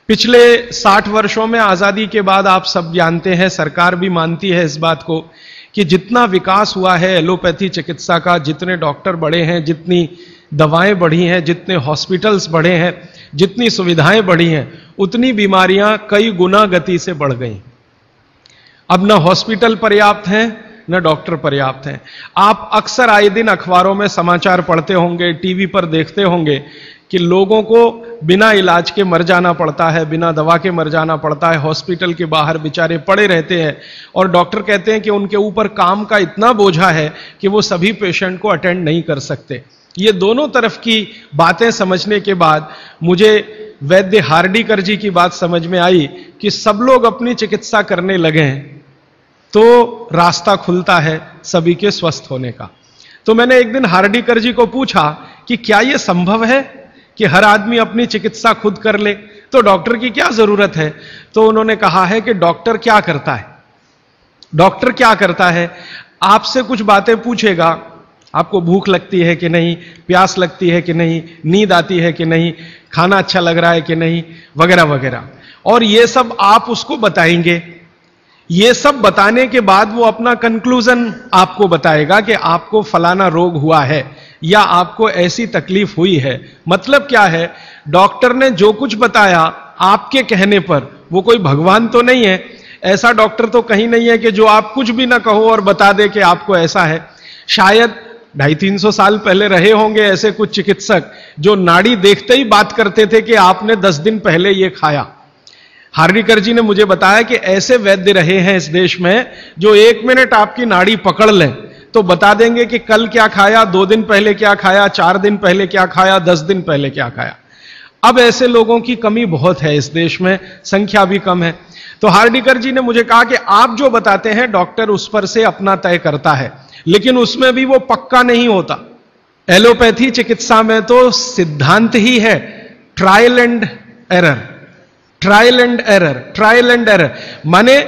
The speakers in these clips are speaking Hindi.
पिछले 60 वर्षों में आजादी के बाद आप सब जानते हैं, सरकार भी मानती है इस बात को कि जितना विकास हुआ है एलोपैथी चिकित्सा का, जितने डॉक्टर बढ़े हैं, जितनी दवाएं बढ़ी हैं, जितने हॉस्पिटल्स बढ़े हैं, जितनी सुविधाएं बढ़ी हैं, उतनी बीमारियां कई गुना गति से बढ़ गई। अब न हॉस्पिटल पर्याप्त हैं न डॉक्टर पर्याप्त हैं। आप अक्सर आए दिन अखबारों में समाचार पढ़ते होंगे, टीवी पर देखते होंगे कि लोगों को बिना इलाज के मर जाना पड़ता है, बिना दवा के मर जाना पड़ता है, हॉस्पिटल के बाहर बेचारे पड़े रहते हैं और डॉक्टर कहते हैं कि उनके ऊपर काम का इतना बोझा है कि वो सभी पेशेंट को अटेंड नहीं कर सकते। ये दोनों तरफ की बातें समझने के बाद मुझे वैद्य हार्डीकर जी की बात समझ में आई कि सब लोग अपनी चिकित्सा करने लगे हैं तो रास्ता खुलता है सभी के स्वस्थ होने का। तो मैंने एक दिन हार्डीकर जी को पूछा कि क्या यह संभव है कि हर आदमी अपनी चिकित्सा खुद कर ले, तो डॉक्टर की क्या जरूरत है? तो उन्होंने कहा है कि डॉक्टर क्या करता है, डॉक्टर क्या करता है, आपसे कुछ बातें पूछेगा, आपको भूख लगती है कि नहीं, प्यास लगती है कि नहीं, नींद आती है कि नहीं, खाना अच्छा लग रहा है कि नहीं, वगैरह वगैरह, और ये सब आप उसको बताएंगे। ये सब बताने के बाद वो अपना कंक्लूजन आपको बताएगा कि आपको फलाना रोग हुआ है या आपको ऐसी तकलीफ हुई है। मतलब क्या है, डॉक्टर ने जो कुछ बताया आपके कहने पर, वो कोई भगवान तो नहीं है, ऐसा डॉक्टर तो कहीं नहीं है कि जो आप कुछ भी ना कहो और बता दे कि आपको ऐसा है। शायद 250-300 साल पहले रहे होंगे ऐसे कुछ चिकित्सक जो नाड़ी देखते ही बात करते थे कि आपने 10 दिन पहले ये खाया। हार्डीकर जी ने मुझे बताया कि ऐसे वैद्य रहे हैं इस देश में जो 1 मिनट आपकी नाड़ी पकड़ लें तो बता देंगे कि कल क्या खाया, 2 दिन पहले क्या खाया, 4 दिन पहले क्या खाया, 10 दिन पहले क्या खाया। अब ऐसे लोगों की कमी बहुत है इस देश में, संख्या भी कम है। तो हार्डीकर जी ने मुझे कहा कि आप जो बताते हैं डॉक्टर उस पर से अपना तय करता है, लेकिन उसमें भी वो पक्का नहीं होता। एलोपैथी चिकित्सा में तो सिद्धांत ही है trial and error, trial and error, trial and error, माने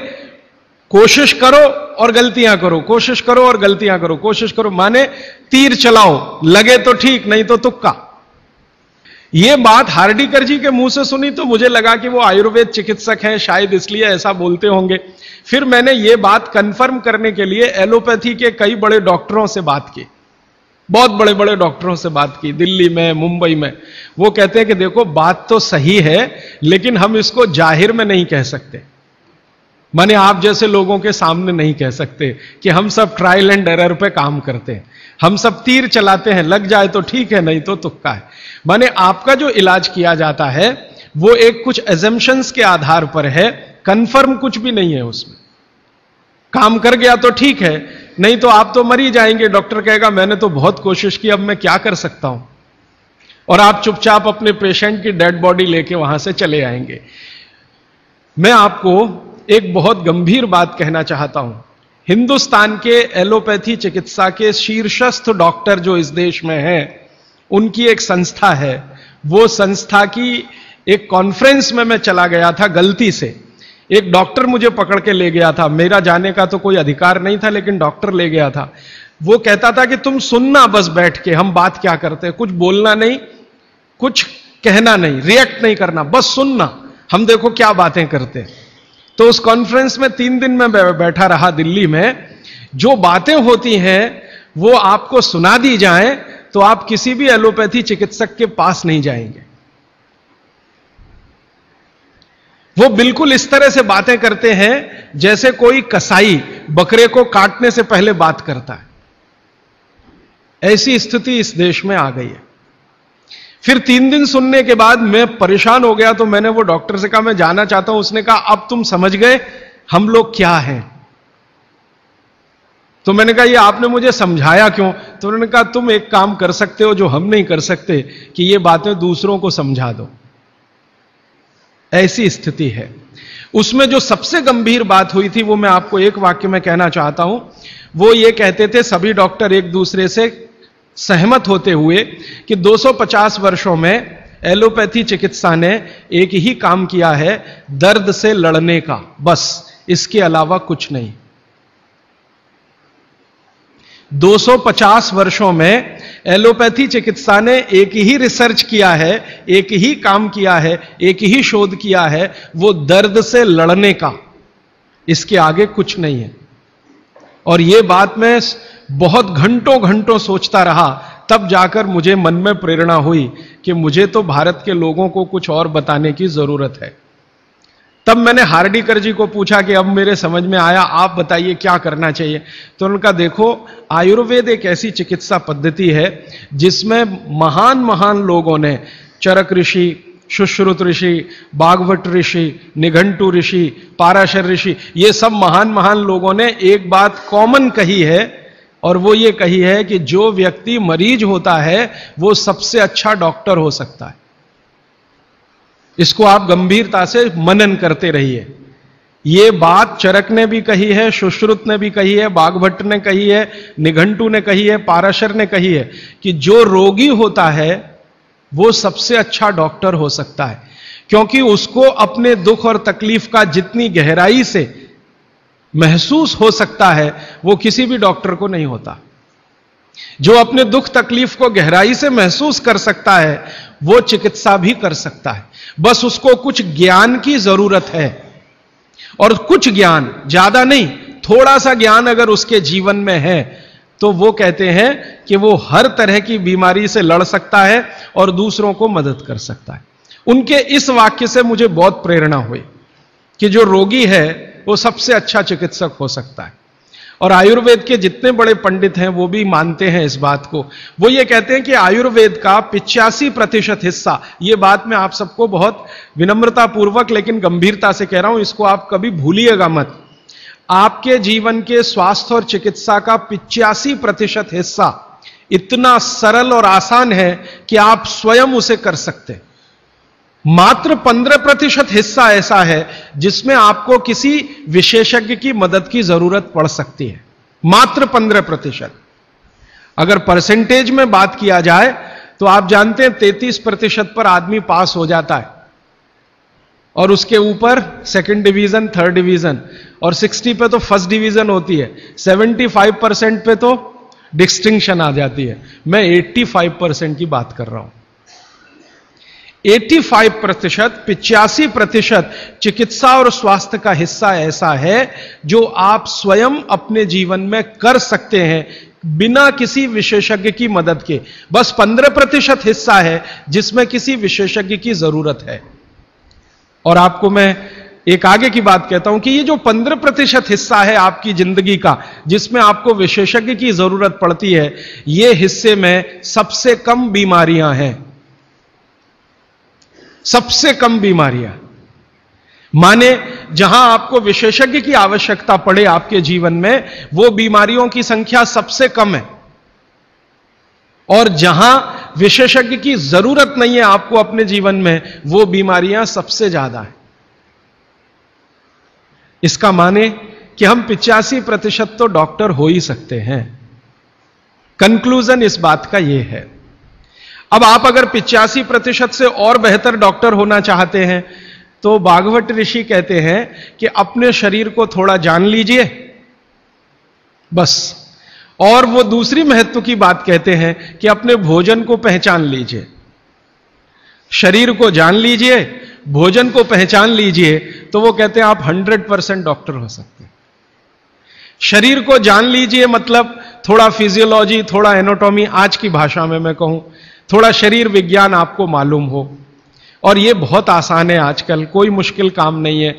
कोशिश करो और गलतियां करो, कोशिश करो और गलतियां करो, कोशिश करो, माने तीर चलाओ, लगे तो ठीक, नहीं तो तुक्का। यह बात हार्डीकर जी के मुंह से सुनी तो मुझे लगा कि वो आयुर्वेद चिकित्सक हैं, शायद इसलिए ऐसा बोलते होंगे। फिर मैंने यह बात कंफर्म करने के लिए एलोपैथी के कई बड़े डॉक्टरों से बात की, बहुत बड़े बड़े डॉक्टरों से बात की, दिल्ली में, मुंबई में। वो कहते हैं कि देखो बात तो सही है लेकिन हम इसको जाहिर में नहीं कह सकते, माने आप जैसे लोगों के सामने नहीं कह सकते कि हम सब ट्रायल एंड एरर पे काम करते हैं, हम सब तीर चलाते हैं, लग जाए तो ठीक है, नहीं तो तुक्का है। माने आपका जो इलाज किया जाता है वो एक कुछ एजम्पशंस के आधार पर है, कंफर्म कुछ भी नहीं है उसमें। काम कर गया तो ठीक है, नहीं तो आप तो मर ही जाएंगे। डॉक्टर कहेगा मैंने तो बहुत कोशिश की, अब मैं क्या कर सकता हूं, और आप चुपचाप अपने पेशेंट की डेड बॉडी लेके वहां से चले आएंगे। मैं आपको एक बहुत गंभीर बात कहना चाहता हूं। हिंदुस्तान के एलोपैथी चिकित्सा के शीर्षस्थ डॉक्टर जो इस देश में हैं, उनकी एक संस्था है। वो संस्था की एक कॉन्फ्रेंस में मैं चला गया था गलती से, एक डॉक्टर मुझे पकड़ के ले गया था, मेरा जाने का तो कोई अधिकार नहीं था लेकिन डॉक्टर ले गया था। वो कहता था कि तुम सुनना बस बैठ के, हम बात क्या करते हैं, कुछ बोलना नहीं, कुछ कहना नहीं, रिएक्ट नहीं करना, बस सुनना, हम देखो क्या बातें करते हैं। तो उस कॉन्फ्रेंस में 3 दिन में बैठा रहा दिल्ली में। जो बातें होती हैं वो आपको सुना दी जाएं तो आप किसी भी एलोपैथी चिकित्सक के पास नहीं जाएंगे। वो बिल्कुल इस तरह से बातें करते हैं जैसे कोई कसाई बकरे को काटने से पहले बात करता है। ऐसी स्थिति इस देश में आ गई है। फिर 3 दिन सुनने के बाद मैं परेशान हो गया, तो मैंने वो डॉक्टर से कहा मैं जाना चाहता हूं। उसने कहा अब तुम समझ गए हम लोग क्या हैं? तो मैंने कहा ये आपने मुझे समझाया क्यों? तो उन्होंने कहा तुम एक काम कर सकते हो जो हम नहीं कर सकते, कि ये बातें दूसरों को समझा दो। ऐसी स्थिति है। उसमें जो सबसे गंभीर बात हुई थी वो मैं आपको एक वाक्य में कहना चाहता हूं। वो ये कहते थे, सभी डॉक्टर एक दूसरे से सहमत होते हुए, कि 250 वर्षों में एलोपैथी चिकित्सा ने एक ही काम किया है, दर्द से लड़ने का, बस, इसके अलावा कुछ नहीं। 250 वर्षों में एलोपैथी चिकित्सा ने एक ही रिसर्च किया है, एक ही काम किया है, एक ही शोध किया है, वो दर्द से लड़ने का। इसके आगे कुछ नहीं है। और ये बात मैं बहुत घंटों घंटों सोचता रहा, तब जाकर मुझे मन में प्रेरणा हुई कि मुझे तो भारत के लोगों को कुछ और बताने की जरूरत है। तब मैंने हार्डीकर जी को पूछा कि अब मेरे समझ में आया, आप बताइए क्या करना चाहिए। तो उनका, देखो, आयुर्वेद एक ऐसी चिकित्सा पद्धति है जिसमें महान महान लोगों ने, चरक ऋषि, सुश्रुत ऋषि, बागभट्ट ऋषि, निघंटु ऋषि, पाराशर ऋषि, ये सब महान महान लोगों ने एक बात कॉमन कही है, और वो ये कही है कि जो व्यक्ति मरीज होता है वो सबसे अच्छा डॉक्टर हो सकता है। इसको आप गंभीरता से मनन करते रहिए। ये बात चरक ने भी कही है, सुश्रुत ने भी कही है, बागभट्ट ने कही है, निघंटु ने कही है, पाराशर ने कही है कि जो रोगी होता है वो सबसे अच्छा डॉक्टर हो सकता है, क्योंकि उसको अपने दुख और तकलीफ का जितनी गहराई से महसूस हो सकता है वो किसी भी डॉक्टर को नहीं होता। जो अपने दुख तकलीफ को गहराई से महसूस कर सकता है वो चिकित्सा भी कर सकता है। बस उसको कुछ ज्ञान की जरूरत है, और कुछ ज्ञान, ज्यादा नहीं, थोड़ा सा ज्ञान अगर उसके जीवन में है तो वो कहते हैं कि वो हर तरह की बीमारी से लड़ सकता है और दूसरों को मदद कर सकता है। उनके इस वाक्य से मुझे बहुत प्रेरणा हुई कि जो रोगी है वो सबसे अच्छा चिकित्सक हो सकता है। और आयुर्वेद के जितने बड़े पंडित हैं वो भी मानते हैं इस बात को। वो ये कहते हैं कि आयुर्वेद का 85% हिस्सा, ये बात मैं आप सबको बहुत विनम्रता पूर्वक लेकिन गंभीरता से कह रहा हूं, इसको आप कभी भूलिएगा मत। आपके जीवन के स्वास्थ्य और चिकित्सा का 85% हिस्सा इतना सरल और आसान है कि आप स्वयं उसे कर सकते हैं। मात्र 15% हिस्सा ऐसा है जिसमें आपको किसी विशेषज्ञ की मदद की जरूरत पड़ सकती है। मात्र 15%। अगर परसेंटेज में बात किया जाए तो आप जानते हैं 33% पर आदमी पास हो जाता है, और उसके ऊपर सेकंड डिवीजन, थर्ड डिवीजन, और 60 पे तो फर्स्ट डिवीजन होती है, 75% पे तो डिस्टिंक्शन आ जाती है। मैं 85% की बात कर रहा हूं। 85%, 85% चिकित्सा और स्वास्थ्य का हिस्सा ऐसा है जो आप स्वयं अपने जीवन में कर सकते हैं बिना किसी विशेषज्ञ की मदद के। बस 15% हिस्सा है जिसमें किसी विशेषज्ञ की जरूरत है। और आपको मैं एक आगे की बात कहता हूं कि ये जो 15% हिस्सा है आपकी जिंदगी का जिसमें आपको विशेषज्ञ की जरूरत पड़ती है, ये हिस्से में सबसे कम बीमारियां हैं। सबसे कम बीमारियां, माने जहां आपको विशेषज्ञ की आवश्यकता पड़े आपके जीवन में, वो बीमारियों की संख्या सबसे कम है। और जहां विशेषज्ञ की जरूरत नहीं है आपको अपने जीवन में, वो बीमारियां सबसे ज्यादा है। इसका माने कि हम 85% तो डॉक्टर हो ही सकते हैं। कंक्लूजन इस बात का यह है। अब आप अगर 85% से और बेहतर डॉक्टर होना चाहते हैं तो बागभट्ट ऋषि कहते हैं कि अपने शरीर को थोड़ा जान लीजिए बस। और वो दूसरी महत्व की बात कहते हैं कि अपने भोजन को पहचान लीजिए। शरीर को जान लीजिए, भोजन को पहचान लीजिए, तो वो कहते हैं आप 100% डॉक्टर हो सकते हैं। शरीर को जान लीजिए मतलब थोड़ा फिजियोलॉजी, थोड़ा एनाटॉमी, आज की भाषा में मैं कहूं थोड़ा शरीर विज्ञान आपको मालूम हो। और ये बहुत आसान है आजकल, कोई मुश्किल काम नहीं है।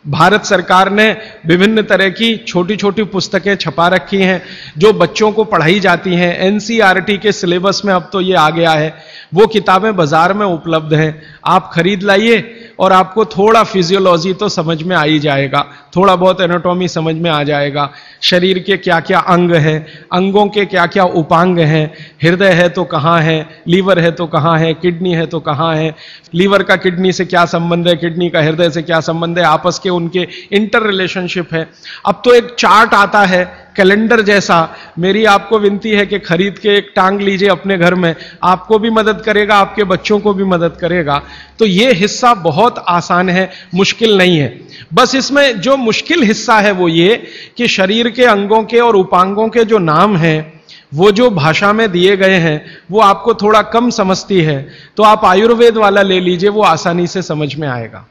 भारत सरकार ने विभिन्न तरह की छोटी छोटी पुस्तकें छपा रखी हैं जो बच्चों को पढ़ाई जाती हैं। एनसीईआरटी के सिलेबस में अब तो ये आ गया है। वो किताबें बाजार में उपलब्ध हैं, आप खरीद लाइए और आपको थोड़ा फिजियोलॉजी तो समझ में आ ही जाएगा, थोड़ा बहुत एनाटॉमी समझ में आ जाएगा। शरीर के क्या क्या अंग हैं, अंगों के क्या क्या उपांग हैं, हृदय है तो कहाँ है, लीवर है तो कहाँ है, किडनी है तो कहाँ है, लीवर का किडनी से क्या संबंध है, किडनी का हृदय से क्या संबंध है, आपस के उनके इंटर रिलेशनशिप है। अब तो एक चार्ट आता है कैलेंडर जैसा, मेरी आपको विनती है कि खरीद के एक टांग लीजिए अपने घर में, आपको भी मदद करेगा, आपके बच्चों को भी मदद करेगा। तो ये हिस्सा बहुत आसान है, मुश्किल नहीं है। बस इसमें जो मुश्किल हिस्सा है वो ये कि शरीर के अंगों के और उपांगों के जो नाम हैं वो जो भाषा में दिए गए हैं वो आपको थोड़ा कम समझती है, तो आप आयुर्वेद वाला ले लीजिए, वो आसानी से समझ में आएगा,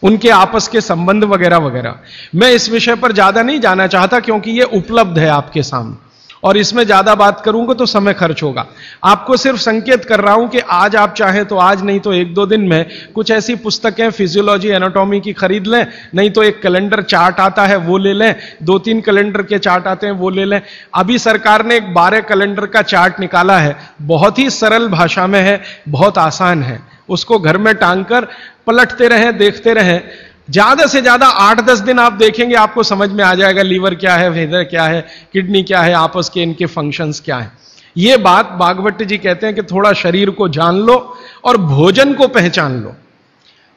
उनके आपस के संबंध वगैरह वगैरह। मैं इस विषय पर ज्यादा नहीं जाना चाहता क्योंकि ये उपलब्ध है आपके सामने, और इसमें ज्यादा बात करूंगा तो समय खर्च होगा। आपको सिर्फ संकेत कर रहा हूं कि आज आप चाहें तो आज, नहीं तो एक दो दिन में कुछ ऐसी पुस्तकें फिजियोलॉजी एनाटॉमी की खरीद लें, नहीं तो एक कैलेंडर चार्ट आता है वो ले लें, 2-3 कैलेंडर के चार्ट आते हैं वो ले लें। अभी सरकार ने एक 12 कैलेंडर का चार्ट निकाला है, बहुत ही सरल भाषा में है, बहुत आसान है, उसको घर में टांग कर पलटते रहें, देखते रहें। ज्यादा से ज्यादा 8-10 दिन आप देखेंगे, आपको समझ में आ जाएगा लीवर क्या है, हृदय क्या है, किडनी क्या है, आपस के इनके फंक्शंस क्या है। ये बात भागवत जी कहते हैं कि थोड़ा शरीर को जान लो और भोजन को पहचान लो।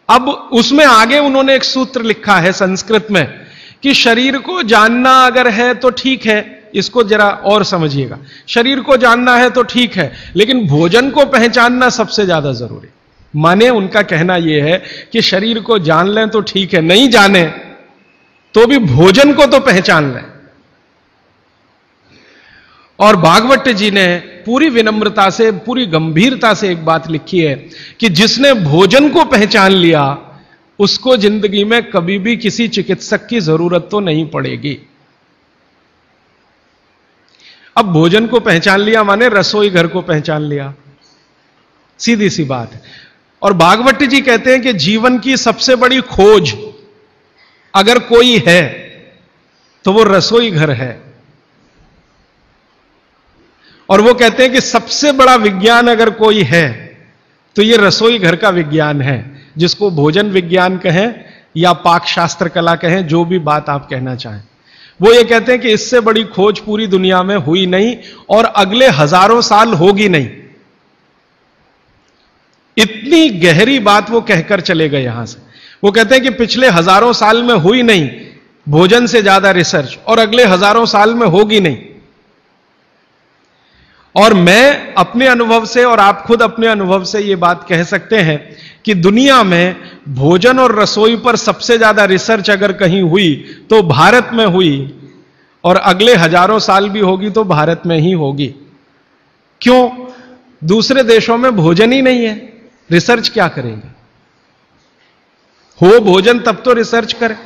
अब उसमें आगे उन्होंने एक सूत्र लिखा है संस्कृत में कि शरीर को जानना अगर है तो ठीक है, इसको जरा और समझिएगा, शरीर को जानना है तो ठीक है, लेकिन भोजन को पहचानना सबसे ज्यादा जरूरी। माने उनका कहना यह है कि शरीर को जान लें तो ठीक है, नहीं जाने तो भी भोजन को तो पहचान लें। और भागवत जी ने पूरी विनम्रता से, पूरी गंभीरता से एक बात लिखी है कि जिसने भोजन को पहचान लिया उसको जिंदगी में कभी भी किसी चिकित्सक की जरूरत तो नहीं पड़ेगी। अब भोजन को पहचान लिया माने रसोई घर को पहचान लिया, सीधी सी बात है। और भागवत जी कहते हैं कि जीवन की सबसे बड़ी खोज अगर कोई है तो वो रसोई घर है। और वो कहते हैं कि सबसे बड़ा विज्ञान अगर कोई है तो ये रसोई घर का विज्ञान है, जिसको भोजन विज्ञान कहें या पाक शास्त्र कला कहें, जो भी बात आप कहना चाहें। वो ये कहते हैं कि इससे बड़ी खोज पूरी दुनिया में हुई नहीं और अगले हजारों साल होगी नहीं। इतनी गहरी बात वो कहकर चले गए यहां से। वो कहते हैं कि पिछले हजारों साल में हुई नहीं भोजन से ज्यादा रिसर्च, और अगले हजारों साल में होगी नहीं। और मैं अपने अनुभव से और आप खुद अपने अनुभव से ये बात कह सकते हैं कि दुनिया में भोजन और रसोई पर सबसे ज्यादा रिसर्च अगर कहीं हुई तो भारत में हुई, और अगले हजारों साल भी होगी तो भारत में ही होगी। क्यों? दूसरे देशों में भोजन ही नहीं है, रिसर्च क्या करेंगे? हो भोजन तब तो रिसर्च करें।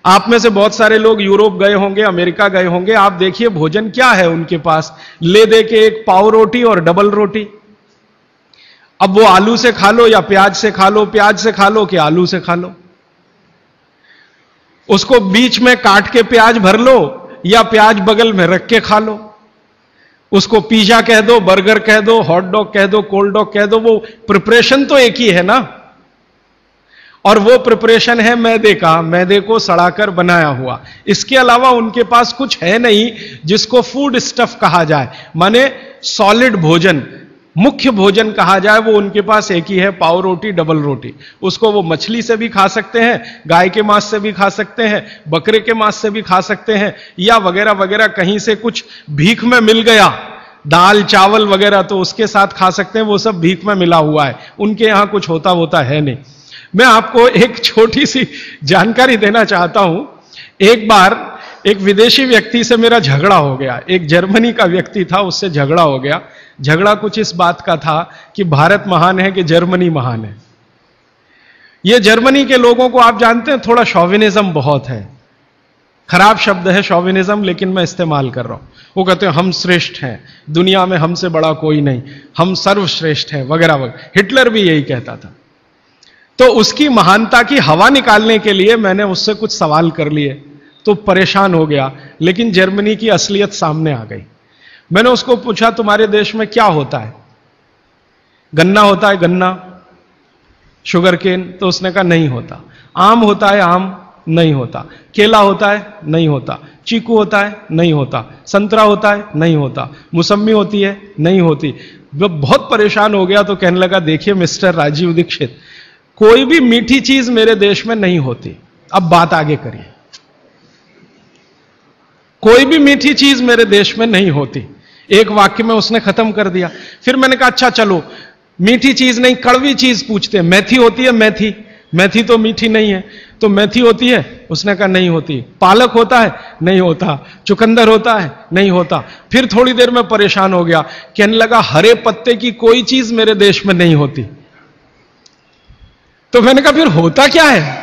आप में से बहुत सारे लोग यूरोप गए होंगे, अमेरिका गए होंगे, आप देखिए भोजन क्या है उनके पास, ले दे के एक पाव रोटी और डबल रोटी। अब वो आलू से खा लो या प्याज से खा लो, प्याज से खा लो कि आलू से खा लो, उसको बीच में काट के प्याज भर लो या प्याज बगल में रख के खा लो। उसको पिज्जा कह दो, बर्गर कह दो, हॉट डॉग कह दो, कोल्ड डॉग कह दो, वो प्रिपरेशन तो एक ही है ना। और वो प्रिपरेशन है मैदे का, मैदे को सड़ाकर बनाया हुआ। इसके अलावा उनके पास कुछ है नहीं जिसको फूड स्टफ कहा जाए, माने सॉलिड भोजन, मुख्य भोजन कहा जाए, वो उनके पास एक ही है, पाव रोटी, डबल रोटी। उसको वो मछली से भी खा सकते हैं, गाय के मांस से भी खा सकते हैं, बकरे के मांस से भी खा सकते हैं, या वगैरह वगैरह कहीं से कुछ भीख में मिल गया, दाल चावल वगैरह, तो उसके साथ खा सकते हैं, वो सब भीख में मिला हुआ है, उनके यहां कुछ होता है नहीं। मैं आपको एक छोटी सी जानकारी देना चाहता हूं। एक बार एक विदेशी व्यक्ति से मेरा झगड़ा हो गया, एक जर्मनी का व्यक्ति था, उससे झगड़ा हो गया। झगड़ा कुछ इस बात का था कि भारत महान है कि जर्मनी महान है। ये जर्मनी के लोगों को आप जानते हैं थोड़ा शॉविनिज्म बहुत है, खराब शब्द है शॉविनिज्म, लेकिन मैं इस्तेमाल कर रहा हूं। वो कहते हैं हम श्रेष्ठ हैं, दुनिया में हमसे बड़ा कोई नहीं, हम सर्वश्रेष्ठ हैं वगैरह वगैरह। हिटलर भी यही कहता था। तो उसकी महानता की हवा निकालने के लिए मैंने उससे कुछ सवाल कर लिए, तो परेशान हो गया, लेकिन जर्मनी की असलियत सामने आ गई। मैंने उसको पूछा तुम्हारे देश में क्या होता है? गन्ना होता है, गन्ना, शुगर केन? तो उसने कहा नहीं होता। आम होता है? आम नहीं होता। केला होता है? नहीं होता। चीकू होता है? नहीं होता। संतरा होता है? नहीं होता। मौसम्मी होती है? नहीं होती। वो बहुत परेशान हो गया, तो कहने लगा देखिए मिस्टर राजीव दीक्षित, कोई भी मीठी चीज मेरे देश में नहीं होती। अब बात आगे करिए। कोई भी मीठी चीज मेरे देश में नहीं होती। एक वाक्य में उसने खत्म कर दिया। फिर मैंने कहा अच्छा चलो मीठी चीज नहीं, कड़वी चीज पूछते हैं। मेथी होती है? मेथी? मेथी तो मीठी नहीं है। तो मेथी होती है? उसने कहा नहीं होती। पालक होता है? नहीं होता। चुकंदर होता है? नहीं होता। फिर थोड़ी देर में परेशान हो गया, कहने लगा हरे पत्ते की कोई चीज मेरे देश में नहीं होती। तो मैंने कहा फिर होता क्या है?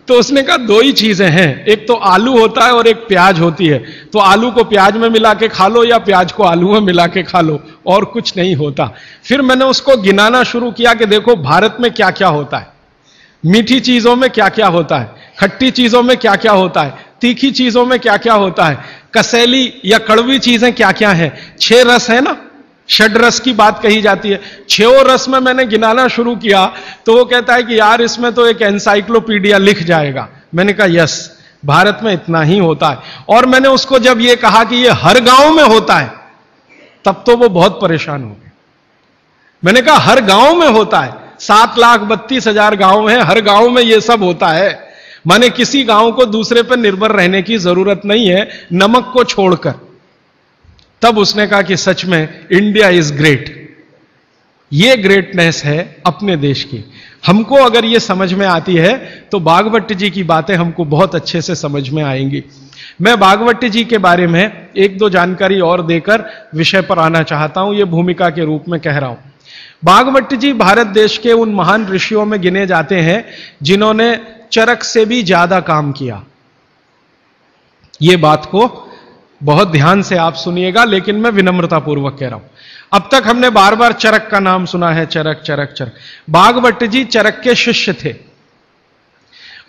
तो उसने कहा दो ही चीजें हैं, एक तो आलू होता है और एक प्याज होती है। तो आलू को प्याज में मिला के खा लो या प्याज को आलू में मिला के खा लो, और कुछ नहीं होता। फिर मैंने उसको गिनाना शुरू किया कि देखो भारत में क्या क्या होता है, मीठी चीजों में क्या क्या होता है, खट्टी चीजों में क्या क्या होता है, तीखी चीजों में क्या क्या होता है, कसैली या कड़वी चीजें क्या क्या हैं। 6 रस है ना, षड रस की बात कही जाती है। 6 रस में मैंने गिनाना शुरू किया तो वो कहता है कि यार इसमें तो एक एनसाइक्लोपीडिया लिख जाएगा। मैंने कहा यस, भारत में इतना ही होता है। और मैंने उसको जब ये कहा कि ये हर गांव में होता है, तब तो वो बहुत परेशान हो गए। मैंने कहा हर गांव में होता है, 7,32,000 गांव हैं, हर गांव में ये सब होता है। माने किसी गांव को दूसरे पर निर्भर रहने की जरूरत नहीं है, नमक को छोड़कर। तब उसने कहा कि सच में इंडिया इज ग्रेट। ये ग्रेटनेस है अपने देश की। हमको अगर ये समझ में आती है तो भागवत जी की बातें हमको बहुत अच्छे से समझ में आएंगी। मैं भागवत जी के बारे में 1-2 जानकारी और देकर विषय पर आना चाहता हूं, ये भूमिका के रूप में कह रहा हूं। भागवत जी भारत देश के उन महान ऋषियों में गिने जाते हैं जिन्होंने चरक से भी ज्यादा काम किया। ये बात को बहुत ध्यान से आप सुनिएगा, लेकिन मैं विनम्रता पूर्वक कह रहा हूं। अब तक हमने बार बार चरक का नाम सुना है, चरक चरक चरक। भागवत जी चरक के शिष्य थे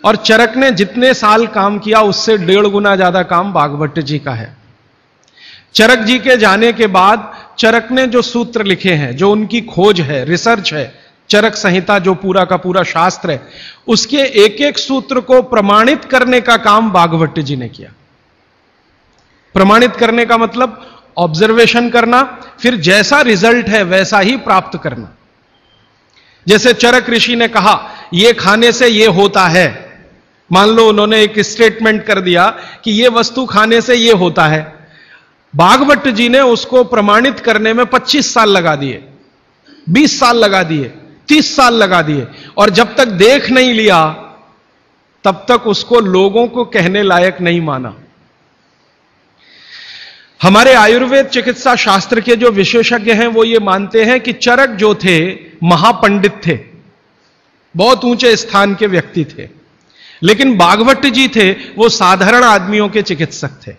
और चरक ने जितने साल काम किया उससे 1.5 गुना ज्यादा काम भागवत जी का है। चरक जी के जाने के बाद चरक ने जो सूत्र लिखे हैं, जो उनकी खोज है, रिसर्च है, चरक संहिता जो पूरा का पूरा शास्त्र है, उसके एक एक सूत्र को प्रमाणित करने का काम भागवत जी ने किया। प्रमाणित करने का मतलब ऑब्जर्वेशन करना, फिर जैसा रिजल्ट है वैसा ही प्राप्त करना। जैसे चरक ऋषि ने कहा यह खाने से यह होता है, मान लो उन्होंने एक स्टेटमेंट कर दिया कि यह वस्तु खाने से यह होता है। भागवत जी ने उसको प्रमाणित करने में 25 साल लगा दिए, 20 साल लगा दिए, 30 साल लगा दिए, और जब तक देख नहीं लिया तब तक उसको लोगों को कहने लायक नहीं माना। हमारे आयुर्वेद चिकित्सा शास्त्र के जो विशेषज्ञ हैं वो ये मानते हैं कि चरक जो थे महापंडित थे, बहुत ऊंचे स्थान के व्यक्ति थे, लेकिन भागवत जी थे वो साधारण आदमियों के चिकित्सक थे।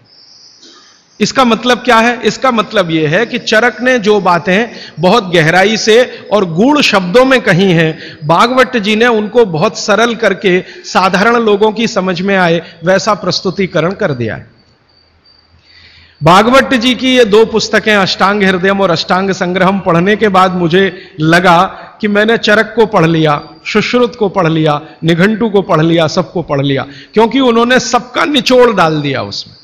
इसका मतलब क्या है? इसका मतलब यह है कि चरक ने जो बातें बहुत गहराई से और गूढ़ शब्दों में कही हैं, भागवत जी ने उनको बहुत सरल करके साधारण लोगों की समझ में आए वैसा प्रस्तुतिकरण कर दिया है। भागवत जी की ये 2 पुस्तकें अष्टांग हृदयम और अष्टांग संग्रहम पढ़ने के बाद मुझे लगा कि मैंने चरक को पढ़ लिया, सुश्रुत को पढ़ लिया, निघंटु को पढ़ लिया, सबको पढ़ लिया, क्योंकि उन्होंने सबका निचोड़ डाल दिया उसमें।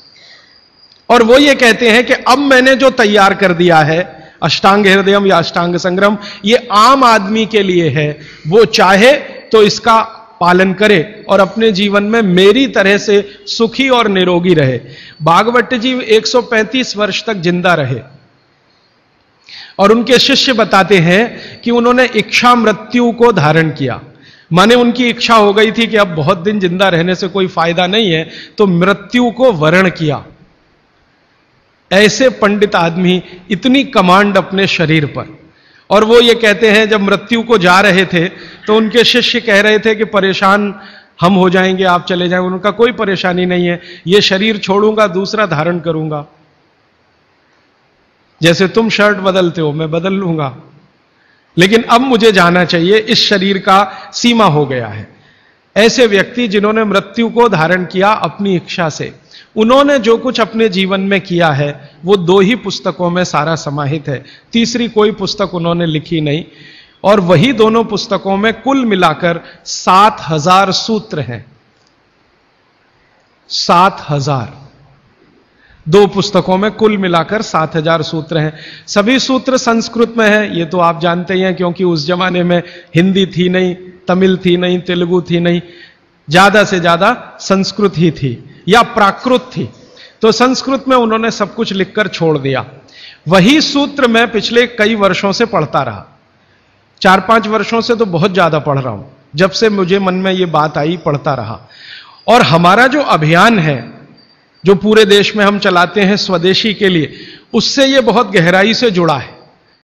और वो ये कहते हैं कि अब मैंने जो तैयार कर दिया है अष्टांग हृदयम या अष्टांग संग्रहम, ये आम आदमी के लिए है। वो चाहे तो इसका पालन करे और अपने जीवन में मेरी तरह से सुखी और निरोगी रहे। भागवत जी 135 वर्ष तक जिंदा रहे और उनके शिष्य बताते हैं कि उन्होंने इच्छा मृत्यु को धारण किया। माने उनकी इच्छा हो गई थी कि अब बहुत दिन जिंदा रहने से कोई फायदा नहीं है, तो मृत्यु को वरण किया। ऐसे पंडित आदमी, इतनी कमांड अपने शरीर पर। और वो ये कहते हैं जब मृत्यु को जा रहे थे तो उनके शिष्य कह रहे थे कि परेशान हम हो जाएंगे, आप चले जाएंगे। उनका कोई परेशानी नहीं है, ये शरीर छोड़ूंगा, दूसरा धारण करूंगा। जैसे तुम शर्ट बदलते हो मैं बदल लूंगा, लेकिन अब मुझे जाना चाहिए, इस शरीर का सीमा हो गया है। ऐसे व्यक्ति जिन्होंने मृत्यु को धारण किया अपनी इच्छा से, उन्होंने जो कुछ अपने जीवन में किया है वो 2 ही पुस्तकों में सारा समाहित है, तीसरी कोई पुस्तक उन्होंने लिखी नहीं। और वही दोनों पुस्तकों में कुल मिलाकर 7,000 सूत्र हैं। 7,000 2 पुस्तकों में कुल मिलाकर 7,000 सूत्र हैं। सभी सूत्र संस्कृत में हैं, ये तो आप जानते ही हैं, क्योंकि उस जमाने में हिंदी थी नहीं, तमिल थी नहीं, तेलुगु थी नहीं, ज्यादा से ज्यादा संस्कृत ही थी या प्राकृत थी। तो संस्कृत में उन्होंने सब कुछ लिखकर छोड़ दिया। वही सूत्र मैं पिछले कई वर्षों से पढ़ता रहा, 4-5 वर्षों से तो बहुत ज्यादा पढ़ रहा हूं। जब से मुझे मन में ये बात आई, पढ़ता रहा। और हमारा जो अभियान है, जो पूरे देश में हम चलाते हैं स्वदेशी के लिए, उससे ये बहुत गहराई से जुड़ा है।